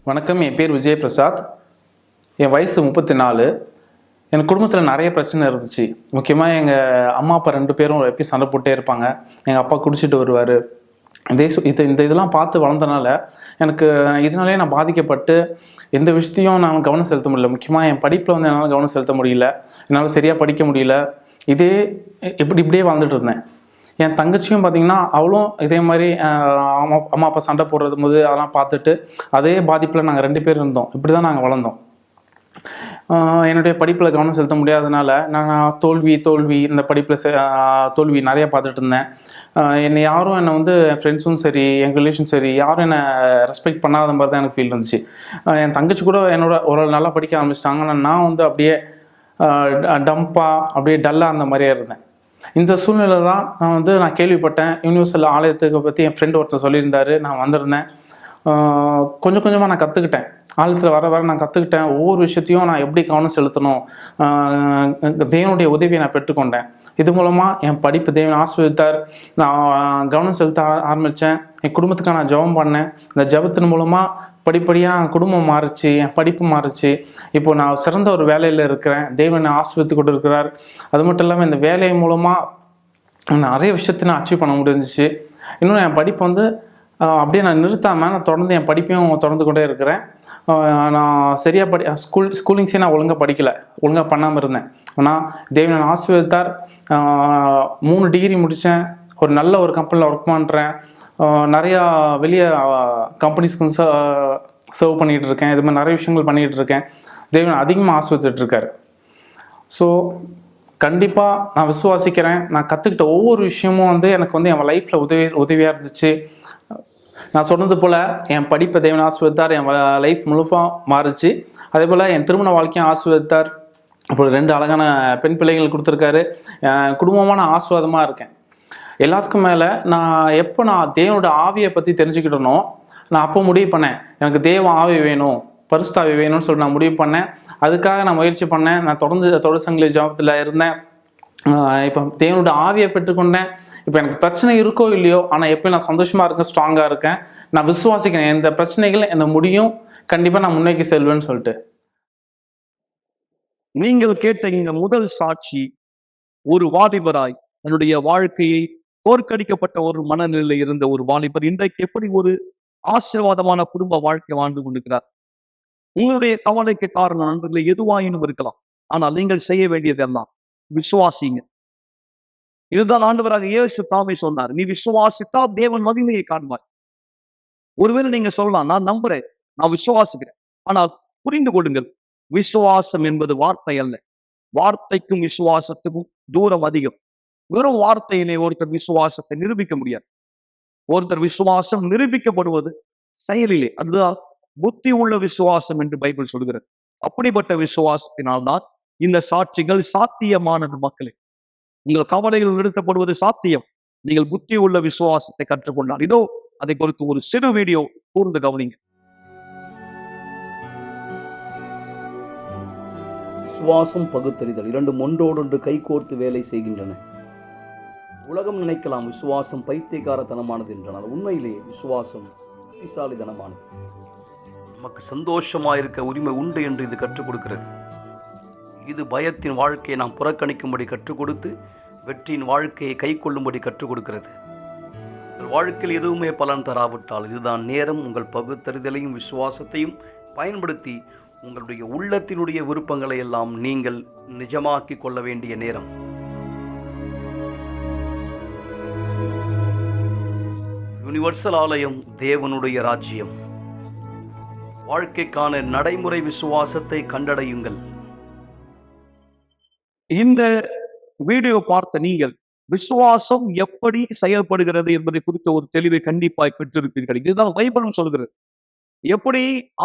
வணக்கம். என் பேர் விஜய் பிரசாத். என் வயசு 34. என் குடும்பத்தில் நிறைய பிரச்சனை இருந்துச்சு. முக்கியமாக எங்கள் அம்மா அப்பா 2 பேரும் எப்பயும் சண்டை போட்டே இருப்பாங்க. எங்கள் அப்பா குடிச்சிட்டு வருவார். இதெல்லாம் பார்த்து வளர்ந்தனால எனக்கு இதனாலே நான் பாதிக்கப்பட்டு எந்த விஷயத்தையும் நான் கவனம் செலுத்த முடியல. முக்கியமாக என் படிப்பில் என்னால் கவனம் செலுத்த முடியல. என்னால் சரியாக படிக்க முடியல. இப்படியே வாழ்ந்துட்டு இருந்தேன். என் தங்கச்சியும் பார்த்திங்கன்னா அவளும் இதே மாதிரி அம்மா அப்பா சண்டை போடுறது போது அதெல்லாம் பார்த்துட்டு அதே பாதிப்பில் நாங்கள் 2 பேர் இருந்தோம். இப்படி தான் நாங்கள் வளர்ந்தோம். என்னுடைய படிப்பில் கவனம் செலுத்த முடியாதனால நான் தோல்வி இந்த படிப்பில் தோல்வி நிறையா பார்த்துட்டு இருந்தேன். என்னை ஃப்ரெண்ட்ஸும் சரி, என் ரிலேஷன் சரி, யாரும் என்னை ரெஸ்பெக்ட் பண்ணாத மாதிரி தான் எனக்கு ஃபீல் இருந்துச்சு. என் தங்கச்சி கூட என்னோட ஒரு நல்லா படிக்க ஆரம்பிச்சிட்டாங்க. ஆனால் நான் அப்படியே டம்பாக அப்படியே டல்லாக அந்த மாதிரியே இருந்தேன். இந்த சூழ்நிலை தான் நான் கேள்விப்பட்டேன். யூனிவர்சல் ஆலயத்துக்கு பற்றி என் ஃப்ரெண்டு ஒருத்தர் சொல்லியிருந்தார். நான் வந்திருந்தேன். கொஞ்சம் கொஞ்சமாக நான் கற்றுக்கிட்டேன். ஆலயத்தில் வர நான் கற்றுக்கிட்டேன். ஒவ்வொரு விஷயத்தையும் நான் எப்படி கவனம் செலுத்தணும், தேவனுடைய உதவியை நான் பெற்றுக்கொண்டேன். இது மூலமாக என் படிப்பு தேவன் ஆசீர்வதித்தார். நான் கவனம் செலுத்த ஆரம்பித்தேன். என் குடும்பத்துக்காக நான் ஜெபம் பண்ணேன். இந்த ஜெபத்தின் மூலமாக படிப்படியாக என் குடும்பம் மாறுச்சு, என் படிப்பு மாறுச்சு. இப்போ நான் சிறந்த ஒரு வேலையில் இருக்கிறேன். தேவனை ஆசீர்வதித்து கொண்டு இருக்கிறார். அது மட்டும் இல்லாமல் இந்த வேலை மூலமாக நிறைய விஷயத்தை நான் அச்சீவ் பண்ண முடிஞ்சிச்சு. இன்னும் என் படிப்பு அப்படியே நான் நிறுத்தாமல் நான் தொடர்ந்து என் படிப்பையும் தொடர்ந்து கொண்டே இருக்கிறேன். நான் சரியாக ஸ்கூலிங்ஸே நான் ஒழுங்காக படிக்கலை, ஒழுங்காக பண்ணாமல் இருந்தேன். ஆனால் தேவனை ஆசீர்வதித்தார். 3 டிகிரி முடித்தேன். ஒரு நல்ல ஒரு கம்பெனியில் ஒர்க் பண்ணுறேன். நிறையா வெளியே கம்பெனிஸ்க்கு சர்வ் பண்ணிகிட்டு இருக்கேன். இது மாதிரி நிறைய விஷயங்கள் பண்ணிகிட்டு இருக்கேன். தேவன் அதிகமாக ஆசீர்வதிச்சிட்ருக்கார். ஸோ கண்டிப்பாக நான் விசுவாசிக்கிறேன். நான் கற்றுக்கிட்ட ஒவ்வொரு விஷயமும் எனக்கு என் லைஃப்பில் உதவியாக இருந்துச்சு. நான் சொன்னது போல் என் படிப்பை தேவன் ஆசீர்வதித்தார். என் லைஃப் முழுசாக மாறுச்சு. அதே போல் என் திருமண வாழ்க்கையும் ஆசீர்வதித்தார். இப்போ 2 அழகான பெண் பிள்ளைகள் கொடுத்துருக்காரு. குடும்பமாக நான் ஆசீர்வாதமாக இருக்கேன். எல்லாத்துக்கும் மேலே நான் தேவனோட ஆவியை பற்றி தெரிஞ்சுக்கிட்டனோ நான் அப்போ முடிவு பண்ணேன், எனக்கு தேவ ஆவி வேணும், பரிசுத்தாவி வேணும்னு சொல்லி நான் முடிவு பண்ணேன். அதுக்காக நான் முயற்சி பண்ணேன். நான் தொடர்ந்து தொழிற்சங்க ஜாபத்தில் இருந்தேன். இப்போ தேவனோட ஆவியை பெற்றுக்கொண்டேன். இப்போ எனக்கு பிரச்சனை இருக்கோ இல்லையோ, ஆனால் எப்போ நான் சந்தோஷமாக இருக்கேன், ஸ்ட்ராங்காக இருக்கேன். நான் விசுவாசிக்கிறேன் எந்த பிரச்சனைகள் என்ன முடியும், கண்டிப்பாக நான் முன்னேக்கி செல்வேன்னு சொல்லிட்டு. நீங்கள் கேட்ட இந்த முதல் சாட்சி ஒரு வாலிபராய் தன்னுடைய வாழ்க்கையை தோற்கடிக்கப்பட்ட ஒரு மனநிலையில் இருந்த ஒரு வாலிபர் இன்றைக்கு எப்படி ஒரு ஆசீர்வாதமான குடும்ப வாழ்க்கை வாழ்ந்து கொண்டிருக்கிறார். உங்களுடைய கவலைக்கு காரணம் நண்பர்களை எதுவாயினும் இருக்கலாம். ஆனால் நீங்கள் செய்ய வேண்டியதெல்லாம் விசுவாசிங்க. இதுதான் ஆண்டவராக இயேசு தாமே சொன்னார், நீ விசுவாசித்தால் தேவன் மகிமையை காண்பாய். ஒருவேளை நீங்க சொல்லலாம், நான் நம்புறேன், நான் விசுவாசிக்கிறேன். ஆனால் புரிந்து கொள்ளுங்கள், விசுவாசம் என்பது வார்த்தை அல்ல. வார்த்தைக்கும் விசுவாசத்துக்கும் தூரம் அதிகம். வெறும் வார்த்தையிலே ஒருத்தர் விசுவாசத்தை நிரூபிக்க முடியாது. ஒருத்தர் விசுவாசம் நிரூபிக்கப்படுவது செயலிலே. அதுதான் புத்தி உள்ள விசுவாசம் என்று பைபிள் சொல்கிறது. அப்படிப்பட்ட விசுவாசத்தினால்தான் இந்த சாட்சிகள் சாத்தியமானது. மக்களே, உங்கள் கவலைகள் நிறுத்தப்படுவது சாத்தியம், நீங்கள் புத்தி உள்ள விசுவாசத்தை கற்றுக்கொண்டால். இதோ அதை குறித்து ஒரு சிறு வீடியோ கூர்ந்து கவனிங்க. விசுவாசம், பகுத்தறிதல் இரண்டும் ஒன்றோடொன்று கைகோர்த்து வேலை செய்கின்றன. உலகம் நினைக்கலாம் விசுவாசம் பைத்தியக்காரத்தனமானது என்றால் உண்மையிலேயே விசுவாசம் புத்திசாலித்தனமானது. நமக்கு சந்தோஷமாயிருக்க உரிமை உண்டு என்று இது கற்றுக் கொடுக்கிறது. இது பயத்தின் வாழ்க்கையை நாம் புறக்கணிக்கும்படி கற்றுக் கொடுத்து வெற்றியின் வாழ்க்கையை கை கொள்ளும்படி கற்றுக் கொடுக்கிறது. உங்கள் வாழ்க்கையில் எதுவுமே பலன் தராவிட்டால் இதுதான் நேரம். உங்கள் பகுத்தறிதலையும் விசுவாசத்தையும் பயன்படுத்தி உங்களுடைய உள்ளத்தினுடைய விருப்பங்களை எல்லாம் நீங்கள் நிஜமாக்கி கொள்ள வேண்டிய நேரம். யுனிவர்சல் ஆலயம் தேவனுடைய ராஜ்யம். வாழ்க்கைக்கான நடைமுறை விசுவாசத்தை கண்டடையுங்கள். இந்த வீடியோ பார்த்த நீங்கள் விசுவாசம் எப்படி செயல்படுகிறது என்பதை குறித்த ஒரு தெளிவை கண்டிப்பாய் பெற்றிருப்பீர்கள். இதுதான் பைபிளும் சொல்கிறது. எப்படி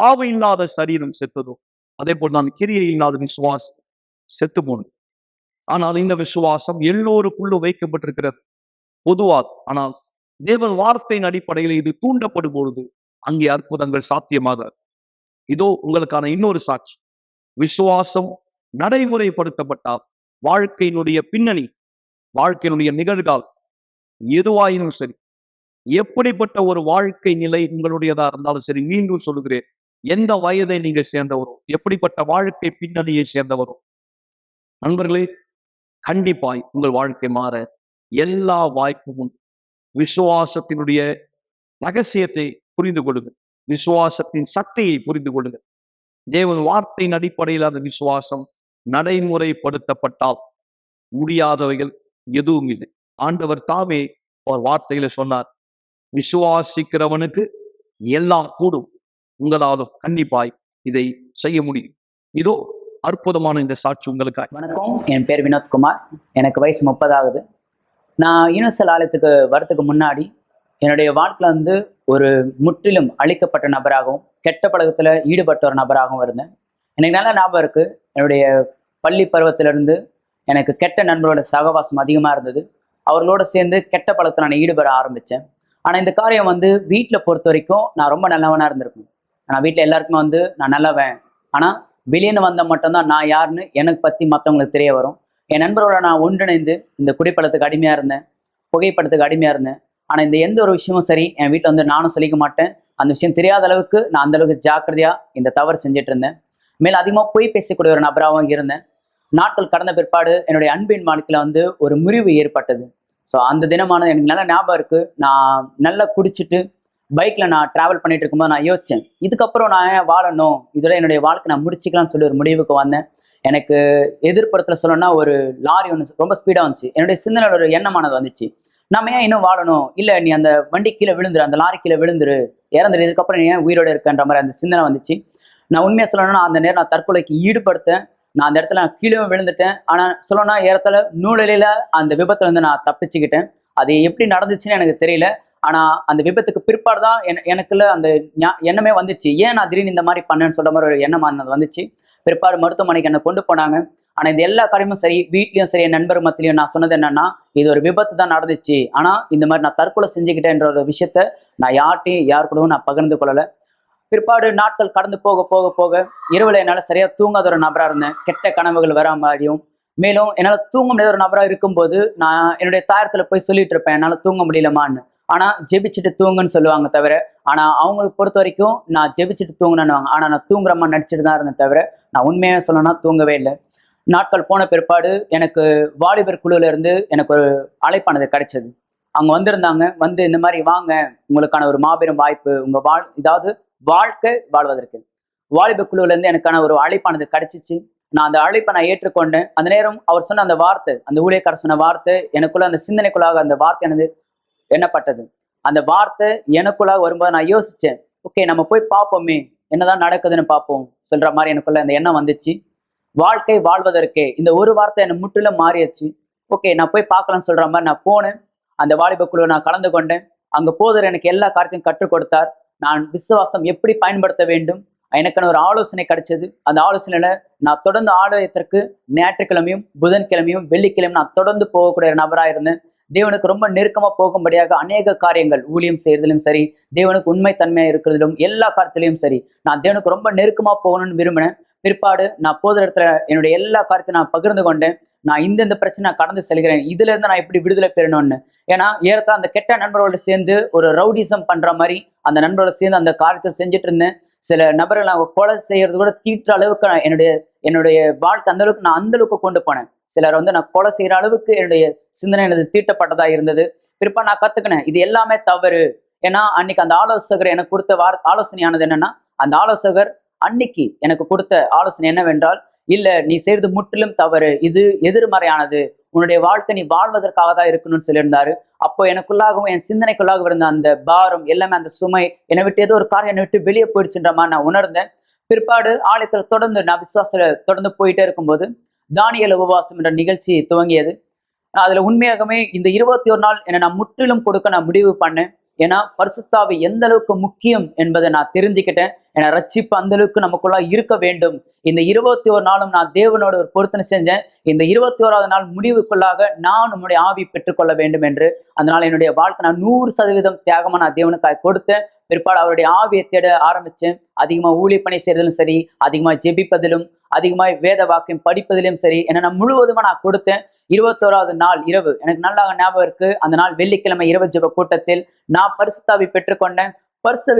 ஆவி இல்லாத சரீரம் செத்ததோ அதே போல் நான் கிரியை இல்லாத விசுவாசம் செத்து போனது. ஆனால் இந்த விசுவாசம் எல்லோருக்குள்ளும் வைக்கப்பட்டிருக்கிறது பொதுவாக. ஆனால் தேவன் வார்த்தையின் அடிப்படையில் இது தூண்டப்படும் பொழுது அங்கே அற்புதங்கள் சாத்தியமாக. இதோ உங்களுக்கான இன்னொரு சாட்சி. விசுவாசம் நடைமுறைப்படுத்தப்பட்டால் வாழ்க்கையினுடைய பின்னணி, வாழ்க்கையினுடைய நிகழ்கால் எதுவாயினும் சரி, எப்படிப்பட்ட ஒரு வாழ்க்கை நிலை உங்களுடையதா இருந்தாலும் சரி, மீண்டும் சொல்லுகிறேன், எந்த வயதை நீங்க சேர்ந்தவரோ, எப்படிப்பட்ட வாழ்க்கை பின்னணியை சேர்ந்தவரோ, நண்பர்களே, கண்டிப்பாய் உங்கள் வாழ்க்கை மாற எல்லா வாய்ப்பும் உண்டு. விசுவாசத்தினுடைய ரகசியத்தை புரிந்து கொள்ளுங்கள். விசுவாசத்தின் சக்தியை புரிந்து கொள்ளுங்கள். தேவன் வார்த்தையின் அடிப்படையில் அந்த விசுவாசம் நடைமுறைப்படுத்தப்பட்டால் முடியாதவைகள் எதுவும் இல்லை. ஆண்டவர் தாமே அவர் வார்த்தையில சொன்னார், விசுவாசிக்கிறவனுக்கு எல்லாம் கூடும், உங்களாலும் கண்டிப்பாய் இதை செய்ய முடியும். இதோ அற்புதமான இந்த சாட்சி உங்களுக்காக. வணக்கம், என் பேர் வினோத்குமார். எனக்கு வயசு 30 ஆகுது. நான் யூனிவர்சல் ஆலயத்துக்கு வரத்துக்கு முன்னாடி என்னுடைய வாழ்க்கையில் ஒரு முற்றிலும் அழிக்கப்பட்ட நபராகவும் கெட்ட பழக்கத்தில் ஈடுபட்ட ஒரு நபராகவும் இருந்தேன். எனக்கு நல்ல ஞாபகம் இருக்குது, என்னுடைய பள்ளி பருவத்திலிருந்து எனக்கு கெட்ட நண்பரோட சகவாசம் அதிகமாக இருந்தது. அவர்களோடு சேர்ந்து கெட்ட பழக்கத்தில் நான் ஈடுபட ஆரம்பித்தேன். ஆனால் இந்த காரியம் வீட்டில் பொறுத்த வரைக்கும் நான் ரொம்ப நல்லவனாக இருந்திருக்கேன். ஆனால் வீட்டில் எல்லாருக்குமே நான் நல்லவன், ஆனால் வெளியேன்னு வந்தால் மட்டும்தான் நான் யாருன்னு எனக்கு பற்றி மற்றவங்களுக்கு தெரிய வரும். என் நண்பரோட நான் ஒன்றிணைந்து இந்த குடிப்பழத்துக்கு அடிமையாக இருந்தேன், புகைப்படத்துக்கு அடிமையாக இருந்தேன். ஆனால் இந்த எந்த ஒரு விஷயமும் சரி என் வீட்டில் நானும் சொல்லிக்க மாட்டேன். அந்த விஷயம் தெரியாத அளவுக்கு நான் அந்தளவுக்கு ஜாக்கிரதையாக இந்த தவறு செஞ்சுட்டு இருந்தேன். மேலும் அதிகமாக பொய் பேசக்கூடிய ஒரு நபராகவும் இருந்தேன். நாட்கள் கடந்த பிற்பாடு என்னுடைய அன்பின் வாழ்க்கையில் ஒரு முறிவு ஏற்பட்டது. ஸோ அந்த தினமானது எனக்கு நல்ல ஞாபகம் இருக்குது. நான் நல்லா குடிச்சிட்டு பைக்கில் நான் ட்ராவல் பண்ணிட்டு இருக்கும்போது நான் யோசித்தேன், இதுக்கப்புறம் நான் ஏன் வாழணும், இதோட என்னுடைய வாழ்க்கை நான் முடிச்சிக்கலாம்னு சொல்லி ஒரு முடிவுக்கு வந்தேன். எனக்கு எதிர்ப்புறத்தில் சொல்லணும்னா ஒரு லாரி ஒன்று ரொம்ப ஸ்பீடாக வந்துச்சு. என்னுடைய சிந்தனையோட ஒரு எண்ணமானது வந்துச்சு, நம்ம ஏன் இன்னும் வாழணும், இல்லை நீ அந்த வண்டி கீழே விழுந்துரு, அந்த லாரி கீழே விழுந்துரு, இறந்துரு, இதுக்கப்புறம் நீ ஏன் உயிரோடு இருக்கன்ற மாதிரி அந்த சிந்தனை வந்துச்சு. நான் உண்மையாக சொல்லணும்னா அந்த நேரம் நான் தற்கொலைக்கு ஈடுபடுத்தேன். நான் அந்த இடத்துல நான் கீழே விழுந்துட்டேன். ஆனால் சொல்லணும்னா ஏறத்தாழ நூலிலையில் அந்த விபத்துலேருந்து நான் தப்பிச்சுக்கிட்டேன். அது எப்படி நடந்துச்சுன்னு எனக்கு தெரியல. ஆனால் அந்த விபத்துக்கு பிற்பாடு தான் எனக்குள்ள அந்த எண்ணமே வந்துச்சு, ஏன் நான் திடீர்னு இந்த மாதிரி பண்ணேன்னு சொல்கிற மாதிரி ஒரு எண்ணம் வந்துச்சு. பிற்பாடு மருத்துவமனைக்கு என்னை கொண்டு போனாங்க. ஆனால் இந்த எல்லா காரியமும் சரி, வீட்லேயும் சரி, என் நண்பர் மத்தியிலையும் நான் சொன்னது என்னன்னா, இது ஒரு விபத்து தான் நடந்துச்சு, ஆனால் இந்த மாதிரி நான் தற்கொலை செஞ்சுக்கிட்டேன்ற ஒரு விஷயத்த நான் யார் கூடவும் நான் பகிர்ந்து கொள்ளலை. பிற்பாடு நாட்கள் கடந்து போக போக போக இரவில் என்னால் சரியாக தூங்காத ஒரு நபராக இருந்தேன். கெட்ட கனவுகள் வரா மாதிரியும், மேலும் என்னால் தூங்க முடியாத ஒரு நபராக இருக்கும்போது நான் என்னுடைய தாயத்தில் போய் சொல்லிட்டு இருப்பேன், என்னால் தூங்க முடியலமான்னு. ஆனால் ஜெபிச்சுட்டு தூங்குன்னு சொல்லுவாங்க தவிர, ஆனால் அவங்களுக்கு பொறுத்த வரைக்கும் நான் ஜெபிச்சுட்டு தூங்கினேன்னுவாங்க. ஆனால் நான் தூங்குறமா நடிச்சுட்டு தான் இருந்தேன் தவிர, நான் உண்மையாக சொல்லணும்னா தூங்கவே இல்லை. நாட்கள் போன பிற்பாடு எனக்கு வாலிபர் குழுவில் இருந்து எனக்கு ஒரு அழைப்பானது கிடைச்சது. அவங்க வந்திருந்தாங்க, இந்த மாதிரி வாங்க, உங்களுக்கான ஒரு மாபெரும் வாய்ப்பு, உங்கள் வாழ்க்கை வாழ்வதற்கு வாலிபர் குழுவிலேருந்து எனக்கான ஒரு அழைப்பானது கிடைச்சிச்சு. நான் அந்த அழைப்பை நான் ஏற்றுக்கொண்டேன். அந்த நேரம் அவர் சொன்ன அந்த வார்த்தை, அந்த ஊழியக்காரர் சொன்ன வார்த்தை எனக்குள்ள, அந்த சிந்தனைக்குள்ளாக அந்த வார்த்தை எனது எண்ணப்பட்டது. அந்த வார்த்தை எனக்குள்ளாக வரும்போது நான் யோசித்தேன், ஓகே நம்ம போய் பார்ப்போமே, என்னதான் நடக்குதுன்னு பார்ப்போம் சொல்கிற மாதிரி எனக்குள்ள அந்த எண்ணம் வந்துச்சு. வாழ்க்கை வாழ்வதற்கே இந்த ஒரு வார்த்தை என்னை முற்றிலும் மாறிடுச்சு. ஓகே நான் போய் பார்க்கலாம்னு சொல்கிற மாதிரி நான் போனேன். அந்த வாலிப குழுவை நான் கலந்து கொண்டேன். அங்கே போதர் எனக்கு எல்லா காரியத்தையும் கற்றுக் கொடுத்தார். நான் விசுவாசம் எப்படி பயன்படுத்த வேண்டும் எனக்கான ஒரு ஆலோசனை கிடைச்சது. அந்த ஆலோசனையில் நான் தொடர்ந்து ஆலயத்திற்கு ஞாயிற்றுக்கிழமையும் புதன்கிழமையும் வெள்ளிக்கிழமையும் நான் தொடர்ந்து போகக்கூடிய ஒரு நபராக இருந்தேன். தேவனுக்கு ரொம்ப நெருக்கமாக போகும்படியாக அநேக காரியங்கள், ஊழியம் செய்யறதிலும் சரி, தேவனுக்கு உண்மைத்தன்மையாக இருக்கிறதிலும், எல்லா காரியத்திலையும் சரி, நான் தேவனுக்கு ரொம்ப நெருக்கமாக போகணும்னு விரும்பினேன். பிற்பாடு நான் போகிற இடத்துல என்னுடைய எல்லா காரியத்தையும் நான் பகிர்ந்து கொண்டேன். நான் இந்த பிரச்சனை நான் கடந்து செல்கிறேன், இதுல இருந்து நான் எப்படி விடுதலை பெறணும்னு. ஏன்னா ஏறத்தாழ அந்த கெட்ட நண்பர்களோட சேர்ந்து ஒரு ரவுடிசம் பண்ற மாதிரி அந்த நண்பரோட சேர்ந்து அந்த காரியத்தை செஞ்சுட்டு இருந்தேன். சில நபர்கள் நான் கொலை செய்யறது கூட தீட்டுற அளவுக்கு என்னுடைய வாழ்க்கை அந்த அளவுக்கு கொண்டு போனேன். சிலர் நான் கொலை செய்யற அளவுக்கு என்னுடைய சிந்தனை எனது தீட்டப்பட்டதா இருந்தது. பிற்பாடு நான் கத்துக்கினேன், இது எல்லாமே தவறு. ஏன்னா அன்னைக்கு அந்த ஆலோசகர் எனக்கு கொடுத்த ஆலோசனையானது என்னன்னா, அந்த ஆலோசகர் அன்னைக்கு எனக்கு கொடுத்த ஆலோசனை என்னவென்றால், இல்ல நீ செய்யறது முற்றிலும் தவறு, இது எதிர்மறையானது, உன்னுடைய வாழ்க்கை நீ வாழ்வதற்காக தான் இருக்கணும்னு சொல்லியிருந்தாரு. அப்போ எனக்குள்ளாகவும் என் சிந்தனைக்குள்ளாக இருந்த அந்த பாரம் எல்லாமே, அந்த சுமை என்னை விட்டு ஏதோ ஒரு காரியம் என்னை விட்டு வெளியே போயிடுச்சுன்ற மாதிரி நான் உணர்ந்தேன். பிற்பாடு ஆலயத்தில் தொடர்ந்து நான் விசுவாசத்துல தொடர்ந்து போயிட்டே இருக்கும்போது தானியேல் உபவாசம் என்ற நிகழ்ச்சி துவங்கியது. அதுல உண்மையாகவே இந்த 21 நாள் என்னை நான் முற்றிலும் கொடுக்க நான் முடிவு பண்ணேன். ஏன்னா பரிசுத்தாவி எந்த அளவுக்கு முக்கியம் என்பதை நான் தெரிஞ்சுக்கிட்டேன். ஏன்னா ரட்சிப்பு அந்த அளவுக்கு நமக்குள்ள இருக்க வேண்டும். இந்த 21 நாளும் நான் தேவனோட ஒரு பொருத்தனை செஞ்சேன். இந்த 21வது நாள் முடிவுக்குள்ளாக நான் உன்னுடைய ஆவி பெற்றுக்கொள்ள வேண்டும் என்று. அதனால என்னுடைய வாழ்க்கை நான் 100% தியாகமா நான் தேவனுக்காக கொடுத்தேன். பிற்பாடு அவருடைய ஆவியை தேட ஆரம்பிச்சேன். அதிகமா ஊழிய பணி செய்யறதிலும் சரி, அதிகமா ஜெபிப்பதிலும், அதிகமா வேத வாக்கியம் படிப்பதிலும் சரி, என்ன நான் முழுவதுமா நான் கொடுத்தேன். 21வது நாள் இரவு எனக்கு நல்லா ஞாபகம் இருக்கு. அந்த நாள் வெள்ளிக்கிழமை இரவு ஜெப கூட்டத்தில் நான் பரிசுத்தாவி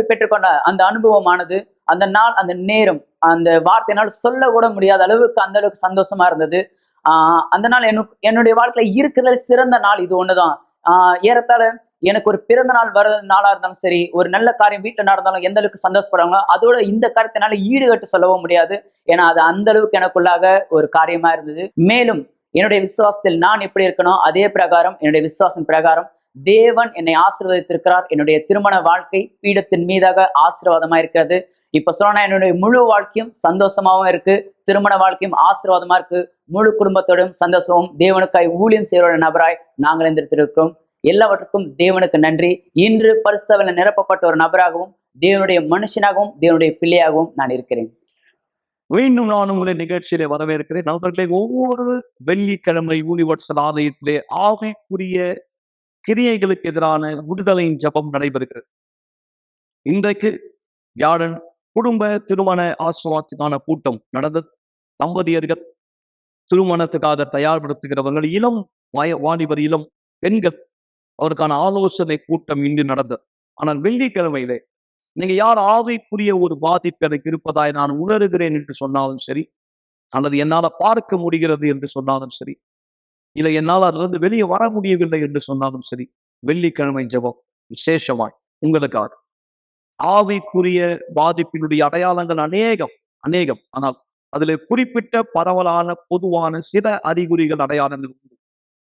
பெற்றுக்கொண்ட அந்த அனுபவமானது அந்த நாள், அந்த நேரம், அந்த வார்த்தையினால் சொல்ல கூட முடியாத அளவுக்கு அந்த அளவுக்கு சந்தோஷமா இருந்தது. அந்த நாள் என்னுடைய வாழ்க்கையில இருக்கிறது சிறந்த நாள் இது ஒண்ணுதான். ஏறத்தாழ எனக்கு ஒரு பிறந்த நாள் வர நாளா இருந்தாலும் சரி, ஒரு நல்ல காரியம் வீட்டுல நடந்தாலும் எந்த அளவுக்கு சந்தோஷப்படுறாங்களோ அதோட இந்த காரியத்தினால ஈடுகட்டு சொல்லவும் முடியாது. ஏன்னா அது அந்த அளவுக்கு எனக்குள்ளாக ஒரு காரியமா இருந்தது. மேலும் என்னுடைய விசுவாசத்தில் நான் எப்படி இருக்கணும் அதே பிரகாரம் என்னுடைய விசுவாசம் பிரகாரம் தேவன் என்னை ஆசீர்வதித்திருக்கிறார். என்னுடைய திருமண வாழ்க்கை பீடத்தின் மீதாக ஆசீர்வாதமா இருக்கிறது. இப்ப சொன்னா என்னுடைய முழு வாழ்க்கையும் சந்தோஷமாவும் இருக்கு, திருமண வாழ்க்கையும் ஆசீர்வாதமா இருக்கு. முழு குடும்பத்தோடும் சந்தோஷமும் தேவனுக்காய் ஊழியம் செய்கிற நபராய் நாங்கள் இருந்திருக்கிறோம். எல்லாவற்றுக்கும் தேவனுக்கு நன்றி. இன்று பரிசுத்தவான்ல நிரப்பப்பட்ட ஒரு நபராகவும் தேவனுடைய மனுஷனாகவும் தேவனுடைய பிள்ளையாகவும் நான் இருக்கிறேன். மீண்டும் நான் உங்களை நிகழ்ச்சியிலே வரவேற்கிறேன். நண்பர்களே, ஒவ்வொரு வெள்ளிக்கிழமை யூனிவர்சல் ஆலயத்திலே ஆவிக்குரிய கிரியைகளுக்கு எதிரான விடுதலையின் ஜெபம் நடைபெறுகிறது. இன்றைக்கு வியாழன் குடும்ப திருமண ஆசீர்வாதத்துக்கான கூட்டம் நடந்தது. தம்பதியர்கள் திருமணத்துக்காக தயார்படுத்துகிறவர்கள், இளம் வாலிபர், இளம் பெண்கள், அவருக்கான ஆலோசனை கூட்டம் இன்று நடந்தது. ஆனால் வெள்ளிக்கிழமையிலே நீங்க யார் ஆவிக்குரிய ஒரு பாதிப்பு எனக்கு இருப்பதாய் நான் உணர்கிறேன் என்று சொன்னாலும் சரி, அல்லது என்னால பார்க்க முடிகிறது என்று சொன்னாலும் சரி, இல்லை என்னால் அதிலிருந்து வெளியே வர முடியவில்லை என்று சொன்னாலும் சரி, வெள்ளிக்கிழமை ஜெபம் விசேஷமாய் உங்களுக்காக. ஆவிக்குரிய பாதிப்பினுடைய அடையாளங்கள் அநேகம். ஆனால் அதில் குறிப்பிட்ட பரவலான பொதுவான சில அறிகுறிகள், அடையாளங்கள் உண்டு.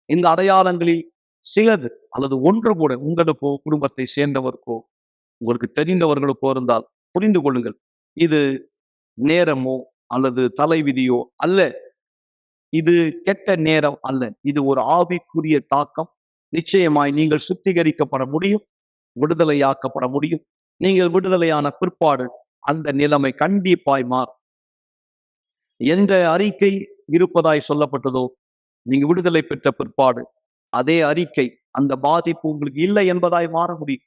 இந்த அடையாளங்களில் சிலது அல்லது ஒன்று கூட உங்களுக்கோ குடும்பத்தை சேர்ந்தவருக்கோ உங்களுக்கு தெரிந்தவர்களுக்கோ இருந்தால் புரிந்து கொள்ளுங்கள். இது நேரமோ அல்லது தலைவிதியோ அல்ல, இது கெட்ட நேரம் அல்ல, இது ஒரு ஆவிக்குரிய தாக்கம். நிச்சயமாய் நீங்கள் சுத்திகரிக்கப்பட முடியும், விடுதலையாக்கப்பட முடியும். நீங்கள் விடுதலையான பிற்பாடு அந்த நிலைமை கண்டிப்பாய் மாறும். எந்த அறிக்கை இருப்பதாய் சொல்லப்பட்டதோ, நீங்க விடுதலை பெற்ற பிற்பாடு அதே அறிக்கை, அந்த பாதிப்பு உங்களுக்கு இல்லை என்பதாய் மாற முடியும்.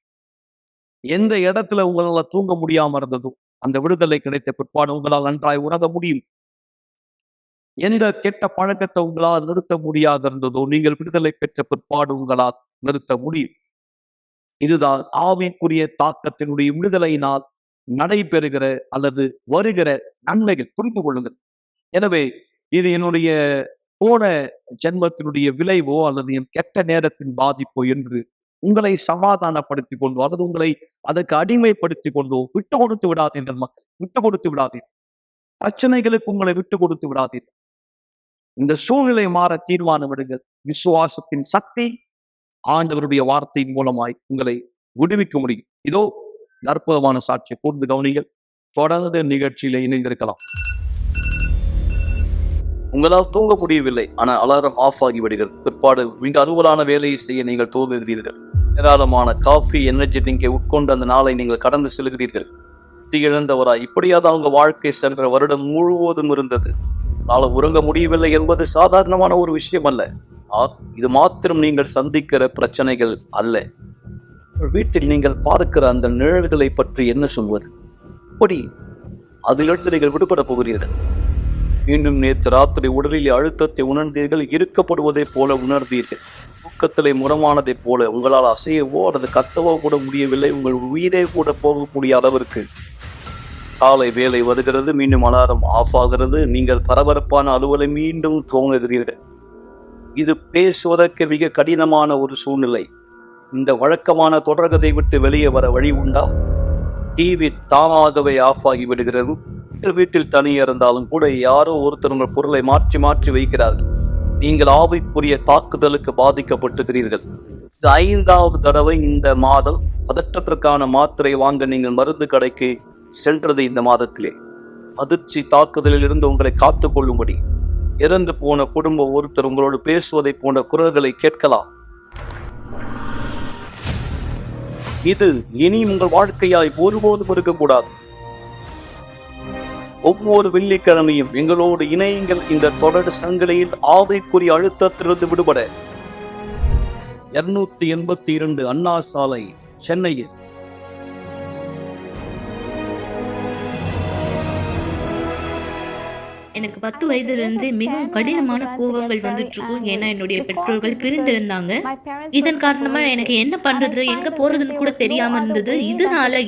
எந்த இடத்துல உங்களால தூங்க முடியாம இருந்ததோ, அந்த விடுதலை கிடைத்த பிற்பாடு உங்களால் நன்றாய் உணர முடியும். எந்த கெட்ட பழக்கத்தை உங்களால் நிறுத்த முடியாது இருந்ததோ, நீங்கள் விடுதலை பெற்ற பிற்பாடு உங்களால் நிறுத்த முடியும். இதுதான் ஆவிக்குரிய தாக்கத்தினுடைய விடுதலையினால் நடைபெறுகிற அல்லது வருகிற நன்மைகள். புரிந்து கொள்ளுங்கள். எனவே இது என்னுடைய போன ஜென்மத்தினுடைய விளைவோ அல்லது என் கெட்ட நேரத்தின் பாதிப்போ என்று உங்களை சமாதானப்படுத்திக் கொண்டோ அல்லது உங்களை அதற்கு அடிமைப்படுத்தி கொண்டோ விட்டு கொடுத்து விடாதீர்கள். மக்கள், விட்டு கொடுத்து விடாதீர்கள். பிரச்சனைகளுக்கு உங்களை விட்டு கொடுத்து விடாதீர்கள். இந்த சூழ்நிலை மாற தீர்மானம் எடுங்கள். விசுவாசத்தின் சக்தி ஆண்டவருடைய வார்த்தையின் மூலமாய் உங்களை விடுவிக்க முடியும். இதோ அற்புதமான சாட்சியை கூர்ந்து கவனிகள். தொடர்ந்து நிகழ்ச்சியில இணைந்திருக்கலாம். உங்களால் தூங்க முடியவில்லை, ஆனால் அலாரம் ஆஃப் ஆகி விடுகிறது. பிற்பாடு மிக அலுவலான வேலையை செய்ய நீங்கள் தூங்குகிறீர்கள். ஏராளமான காஃபி, எனர்ஜி ட்ரிங்கை உட்கொண்டு அந்த நாளை நீங்கள் கடந்து செல்கிறீர்கள். இழந்தவராய் இப்படியாவது அவங்க வாழ்க்கை சென்ற வருடம் முழுவதும் இருந்தது. நாளை உறங்க முடியவில்லை என்பது சாதாரணமான ஒரு விஷயம் அல்ல. இது மாத்திரம் நீங்கள் சந்திக்கிற பிரச்சனைகள் அல்ல. வீட்டில் நீங்கள் பார்க்கிற அந்த நிழல்களை பற்றி என்ன சொல்வது? அப்படி அதிலிருந்து நீங்கள் விடுபட போகிறீர்கள். மீண்டும் நேற்று ராத்திரி உடலில் அழுத்தத்தை உணர்ந்தீர்கள், இருக்கப்படுவதை போல உணர்ந்தீர்கள். தூக்கத்திலே முரமானதை போல உங்களால் அசையவோ அல்லது கத்தவோ கூட முடியவில்லை. உங்கள் உயிரே கூட போகக்கூடிய அளவிற்கு காலை வேலை வருகிறது, மீண்டும் அலாரம் ஆஃப் ஆகிறது. நீங்கள் பரபரப்பான அலுவலை மீண்டும் துவங்குகிறீர்கள். இது பேசுவதற்கு மிக கடினமான ஒரு சூழ்நிலை. இந்த வழக்கமான தொடர்கதை விட்டு வெளியே வர வழி உண்டா? டிவி தானாகவே ஆஃப் ஆகி விடுகிறது. வீட்டில் தனியே இருந்தாலும் கூட யாரோ ஒருத்தர் உங்கள் பொருளை மாற்றி மாற்றி வைக்கிறார்கள். நீங்கள் ஆவிக்குரிய தாக்குதலுக்கு பாதிக்கப்பட்டிருக்கிறீர்கள். இது 5வது தடவை இந்த மாதம் பதற்றத்திற்கான மாத்திரை வாங்க நீங்கள் மருந்து கடைக்கு சென்றது. இந்த மாதத்திலே அதிர்ச்சி தாக்குதலில் இருந்து உங்களை காத்துக் கொள்ளும்படி இறந்து போன குடும்பம் ஒருத்தர் உங்களோடு பேசுவதை போன்ற குரல்களை கேட்கலாம். இது இனி உங்கள் வாழ்க்கையாய் ஒருபோதும் இருக்கக்கூடாது. ஒவ்வொரு வெள்ளிக்கிழமையும் எங்களோடு இணையுங்கள். இந்த தொடர் சங்கிலியில் ஆவிக்குரிய அழுத்தத்திலிருந்து விடுபட 282 அண்ணா சாலை, சென்னையில் எனக்கு 10 வயதிலிருந்தே மிகவும் கடினமான கோபங்கள் வந்துட்டு இருக்கும். ஏன்னா என்னுடைய பெற்றோர்கள் பிரிந்திருந்தாங்க. இதன் காரணமா எனக்கு என்ன பண்றது, எங்க போறதுன்னு கூட தெரியாம இருந்தது. இதனால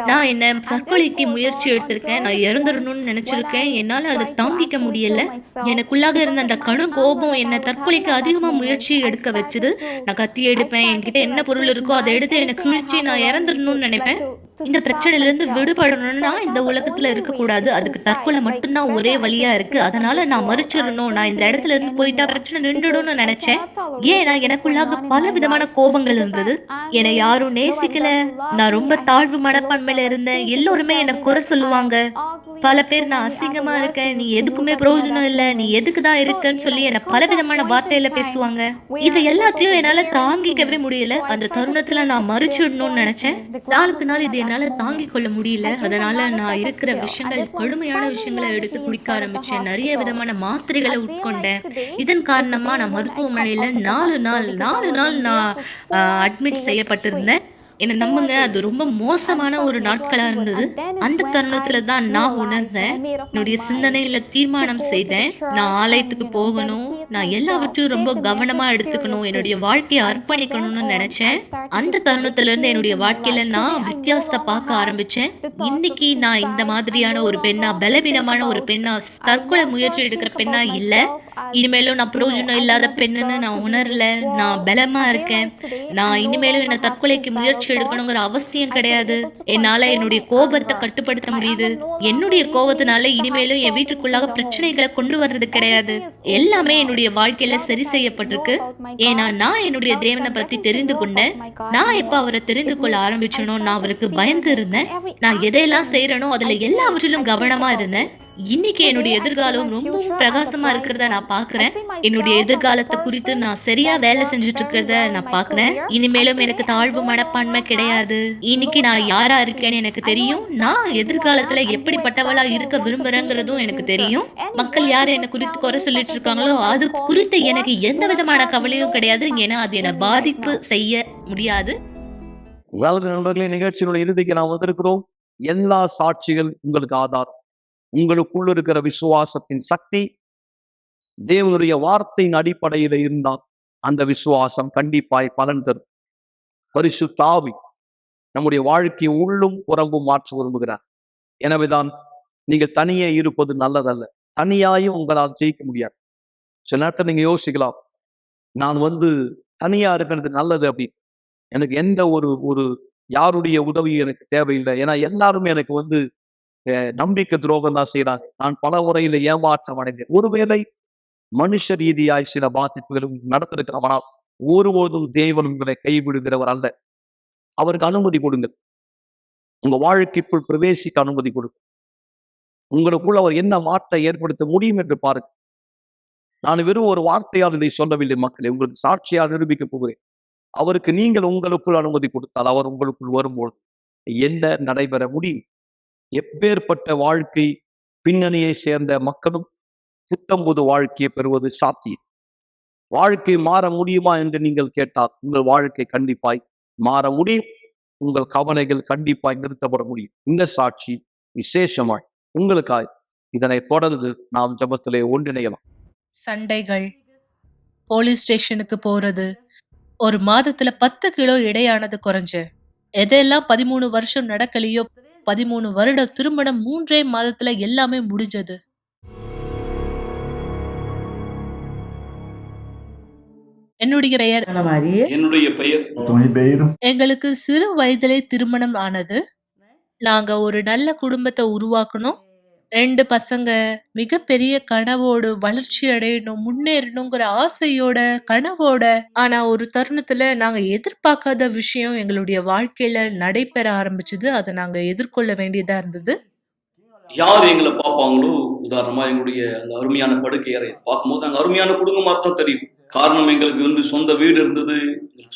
நான் என்ன தற்கொலைக்கு முயற்சி எடுத்திருக்கேன். நான் இறந்துடணும்னு நினைச்சிருக்கேன். என்னால அதை தாங்கிக்க முடியல. எனக்குள்ளாக இருந்த அந்த கடும் கோபம் என்ன தற்கொலைக்கு அதிகமா முயற்சி எடுக்க வச்சுது. நான் கத்தி எடுப்பேன், என்கிட்ட என்ன பொருள் இருக்கோ அதை எடுத்து என்னை கிழிச்சு நான் இறந்துடணும்னு நினைப்பேன். இந்த பிரச்சனையில இருந்து விடுபடணும்னா இந்த உலகத்துல இருக்கக்கூடாது. அதுக்கு தற்கொலை மட்டும்தான் ஒரே வழியா இருக்கு. அதனால நான் மறிச்சிடணும். நான் இந்த இடத்துல இருந்து போயிட்டா பிரச்சனை நின்றுடும்னு நினைச்சேன். ஏன்னா எனக்குள்ளாக பல விதமான கோபங்கள் இருந்தது. என்னை யாரும் நேசிக்கல. நான் ரொம்ப தாழ்வு மனப்பான்மையில இருந்தேன். எல்லோருமே என்னை குறை சொல்லுவாங்க. பல பேர் நான் அசிங்கமா இருக்கேன், நீ எதுக்குமே பிரயோஜனம் இல்லை, நீ எதுக்கு தான் இருக்கன்னு சொல்லி என்னை பல விதமான வார்த்தையில பேசுவாங்க. இது எல்லாத்தையும் என்னால தாங்கிக்கவே முடியல. அந்த தருணத்துல நான் மறிச்சிடணும்னு நினைச்சேன். நாளுக்கு நாள் இது என்னால தாங்கிக் கொள்ள முடியல. அதனால நான் இருக்கிற விஷயங்கள், கடுமையான விஷயங்களை எடுத்து குடிக்க ஆரம்பிச்சேன். நிறைய விதமான மாத்திரைகளை உட்கொண்டேன். இதன் காரணமா நான் மருத்துவமனையில 4 நாள் நான் அட்மிட் செய்யப்பட்டிருந்தேன். என்ன நம்புங்க, அது ரொம்ப மோசமான ஒரு நாட்களா இருந்தது. அந்த தருணத்துல தான் நான் உணர்ந்தேன், என்னுடைய சிந்தனையில தீர்மானம் செய்தேன், நான் ஆலயத்துக்கு போகணும், நான் எல்லாவற்றையும் ரொம்ப கவனமா எடுத்துக்கணும், என்னுடைய வாழ்க்கையை அர்ப்பணிக்கணும்னு நினைச்சேன். அந்த தருணத்துல இருந்து என்னுடைய வாழ்க்கையில நான் வித்தியாசத்தை பார்க்க ஆரம்பிச்சேன். இன்னைக்கு நான் இந்த மாதிரியான ஒரு பெண்ணா, பலவீனமான ஒரு பெண்ணா, தற்கொலை முயற்சி எடுக்கிற பெண்ணா இல்ல. இனிமேலும் நான் பிரயோஜனம் இல்லாத பெண்ணுன்னு நான் உணரல. நான் பலமா இருக்கேன். நான் இனிமேலும் என்ன தற்கொலைக்கு முயற்சி எடுக்கணுங்கிற அவசியம் கிடையாது. என்னால என்னுடைய கோபத்தை கட்டுப்படுத்த முடியுது. என்னுடைய கோபத்தினால இனிமேலும் என் வீட்டுக்குள்ளாக பிரச்சனைகளை கொண்டு வர்றது கிடையாது. எல்லாமே என்னுடைய வாழ்க்கையில சரி செய்யப்பட்டிருக்கு. ஏன்னா நான் என்னுடைய தேவனை பத்தி தெரிந்து கொண்டேன். நான் எப்ப அவரை தெரிந்து கொள்ள ஆரம்பிச்சனோ, நான் அவருக்கு பயந்து இருந்தேன். நான் எதையெல்லாம் செய்யறேனோ அதுல எல்லாவற்றிலும் கவனமா இருந்தேன். இன்னைக்கு என்னுடைய எதிர்காலம் ரொம்பவும் பிரகாசமா இருக்கிறத நான் பாக்குறேன். என்னுடைய எதிர்காலத்தை குறித்து நான் சரியா வேலை செஞ்சுட்டு இருக்கிறத நான் பாக்குறேன். இனிமேலும் எனக்கு தாழ்வு மனப்பான்மை கிடையாது. இன்னைக்கு நான் யாரா இருக்கேன்னு எனக்கு தெரியும். நான் எதிர்காலத்துல எப்படிப்பட்டவளா இருக்க விரும்புறேங்கிறதும் எனக்கு தெரியும். மக்கள் யாரு என்ன குறித்து குறை சொல்லிட்டு இருக்காங்களோ அது குறித்து எனக்கு எந்த விதமான கவலையும் கிடையாது. ஏன்னா அது என்னை பாதிப்பு செய்ய முடியாது. அதாவது நண்பர்களே, நிகழ்ச்சியினுடைய இறுதிக்கு நாம் வந்திருக்கிறோம். எல்லா சாட்சிகள் உங்களுக்கு ஆதாரம். உங்களுக்குள் இருக்கிற விசுவாசத்தின் சக்தி தேவனுடைய வார்த்தையின் அடிப்படையில இருந்தால் அந்த விசுவாசம் கண்டிப்பாய் பலன் தரும். பரிசுத்த ஆவி நம்முடைய வாழ்க்கையை உள்ளும் புறம்பும் மாற்ற விரும்புகிறார். எனவேதான் நீங்கள் தனியே இருப்பது நல்லதல்ல. தனியாயும் உங்களால் ஜெயிக்க முடியாது. சில நேரத்தில் நீங்க யோசிக்கலாம், நான் தனியா இருக்கிறது நல்லது அப்படின்னு. எனக்கு எந்த ஒரு யாருடைய உதவி எனக்கு தேவையில்லை. ஏன்னா எல்லாருமே எனக்கு நம்பிக்கை துரோகம் தான் செய்யறாங்க. நான் பல முறையில ஏமாற்றம் அடைந்தேன். ஒருவேளை மனுஷ ரீதியாய் சில பாதிப்புகளும் நடந்திருக்கிறவனால் ஒருபோதும் தேவன் உங்களை கைவிடுகிறவர் அல்ல. அவருக்கு அனுமதி கொடுங்கள். உங்க வாழ்க்கைக்குள் பிரவேசிக்க அனுமதி கொடுங்க. உங்களுக்குள் அவர் என்ன மாற்றம் ஏற்படுத்த முடியும் என்று பாருங்க. நான் வெறும் ஒரு வார்த்தையால் இதை சொல்லவில்லை மக்களே, உங்களுக்கு சாட்சியாக நிரூபிக்க போகிறேன். அவருக்கு நீங்கள் உங்களுக்குள் அனுமதி கொடுத்தால் அவர் உங்களுக்குள் வரும்போது என்ன நடைபெற முடியும்? எப்பேற்பட்ட வாழ்க்கை பின்னணியை சேர்ந்த மக்களும் புத்தம்புது வாழ்க்கையை பெறுவது சாத்தியம். வாழ்க்கை மாற முடியுமா என்று நீங்கள் கேட்டால் உங்கள் வாழ்க்கை கண்டிப்பாய் மாற முடியும். உங்கள் கவலைகள் கண்டிப்பாய் நிறுத்தப்பட முடியும். இந்த சாட்சி விசேஷமாய் உங்களுக்காய் இதனை தொடர்ந்து நாம் ஜெபத்திலே ஒன்றிணையலாம். சண்டைகள், போலீஸ் ஸ்டேஷனுக்கு போறது, ஒரு மாதத்துல 10 கிலோ எடையானது குறைஞ்சு, எதெல்லாம் 13 வருஷம் நடக்கலையோ 13 வருட திருமணம் 3 மாதத்துல எல்லாமே முடிஞ்சது. என்னுடைய பெயர் எங்களுக்கு சிறு வயதிலே திருமணம் ஆனது. நாங்க ஒரு நல்ல குடும்பத்தை உருவாக்கணும். 2 பசங்க, மிகப்பெரிய கனவோடு வளர்ச்சி அடையணும், முன்னேறணுங்கிற ஆசையோட கனவோட. ஆனா ஒரு தருணத்துல நாங்க எதிர்பார்க்காத விஷயம் எங்களுடைய வாழ்க்கையில நடைபெற ஆரம்பிச்சது. அதை நாங்க எதிர்கொள்ள வேண்டியதா இருந்தது. யார் எங்களை பார்ப்பாங்களோ, உதாரணமா எங்களுடைய அந்த அருமையான படுக்கை அறை பார்க்கும்போது நாங்கள் அருமையான குடும்பமாக தான் தெரியும். காரணம், எங்களுக்கு சொந்த வீடு இருந்தது,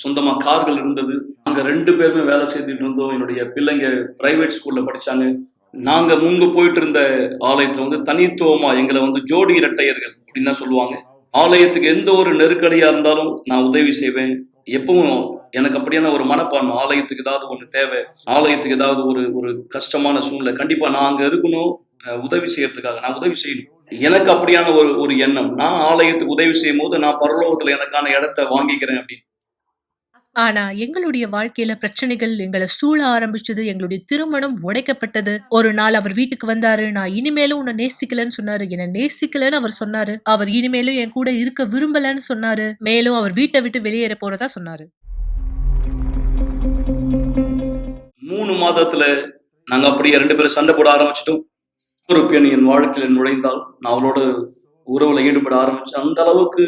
சொந்தமா கார்கள் இருந்தது. நாங்க 2 பேருமே வேலை செய்துட்டு இருந்தோம். என்னுடைய பிள்ளைங்க பிரைவேட் ஸ்கூல்ல படிச்சாங்க. நாங்க முன்பு போயிட்டு இருந்த ஆலயத்துல தனித்துவமா எங்களை ஜோடி இரட்டையர்கள் அப்படின்னு தான் சொல்லுவாங்க. ஆலயத்துக்கு எந்த ஒரு நெருக்கடியா இருந்தாலும் நான் உதவி செய்வேன். எப்பவும் எனக்கு அப்படியான ஒரு மனப்பான்மை. ஆலயத்துக்கு ஏதாவது ஒண்ணு தேவை, ஆலயத்துக்கு ஏதாவது ஒரு கஷ்டமான சூழ்நிலை, கண்டிப்பா நான் அங்க இருக்கணும், உதவி செய்யறதுக்காக நான் உதவி செய்யணும். எனக்கு அப்படியான ஒரு எண்ணம், நான் ஆலயத்துக்கு உதவி செய்யும் போது நான் பரலோகத்துல எனக்கான இடத்தை வாங்கிக்கிறேன் அப்படின்னு. ஆனா எங்களுடைய வாழ்க்கையில பிரச்சனைகள் எங்களை சூழ ஆரம்பிச்சது. எங்களுடைய திருமணம் உடைக்கப்பட்டது. ஒரு நாள் அவர் வீட்டுக்கு வந்தாரு. நான் இனிமேலும் உன்னை நேசிக்கலன்னு சொன்னாரு. என்ன நேசிக்கலன்னு அவர் சொன்னாரு. அவர் இனிமேலும் என் கூட இருக்க விரும்பலன்னு சொன்னாரு. மேலும் அவர் வீட்டை விட்டு வெளியேற போறதா சொன்னாரு. 3 மாதத்துல நாங்க அப்படியே 2 பேரும் சண்டை போட ஆரம்பிச்சிட்டோம். ஒரு பெண் என் வாழ்க்கையில நுழைந்தால் நான் அவளோட உறவுல ஈடுபட ஆரம்பிச்சேன். அந்த அளவுக்கு